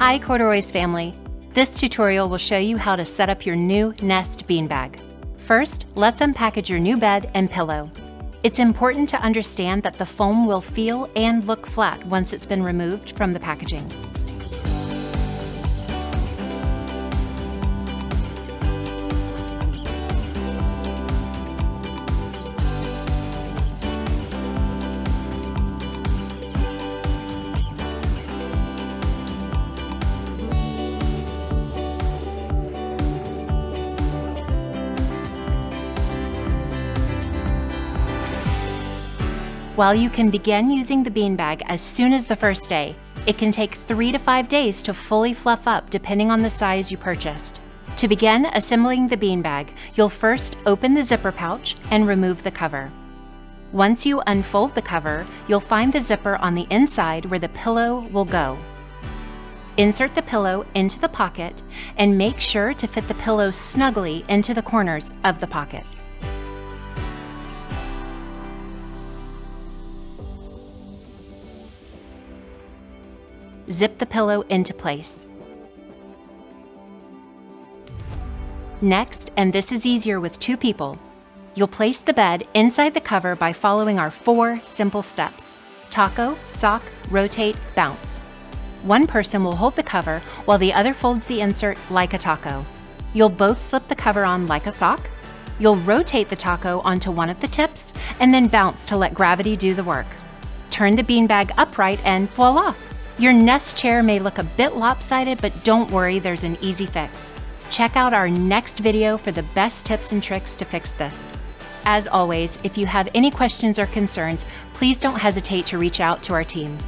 Hi CordaRoy's family. This tutorial will show you how to set up your new nest beanbag. First, let's unpackage your new bed and pillow. It's important to understand that the foam will feel and look flat once it's been removed from the packaging. While you can begin using the beanbag as soon as the first day, it can take 3 to 5 days to fully fluff up depending on the size you purchased. To begin assembling the beanbag, you'll first open the zipper pouch and remove the cover. Once you unfold the cover, you'll find the zipper on the inside where the pillow will go. Insert the pillow into the pocket and make sure to fit the pillow snugly into the corners of the pocket. Zip the pillow into place. Next, and this is easier with 2 people, you'll place the bed inside the cover by following our 4 simple steps: taco, sock, rotate, bounce. One person will hold the cover while the other folds the insert like a taco. You'll both slip the cover on like a sock. You'll rotate the taco onto one of the tips and then bounce to let gravity do the work. Turn the beanbag upright and voila! Your nest chair may look a bit lopsided, but don't worry, there's an easy fix. Check out our next video for the best tips and tricks to fix this. As always, if you have any questions or concerns, please don't hesitate to reach out to our team.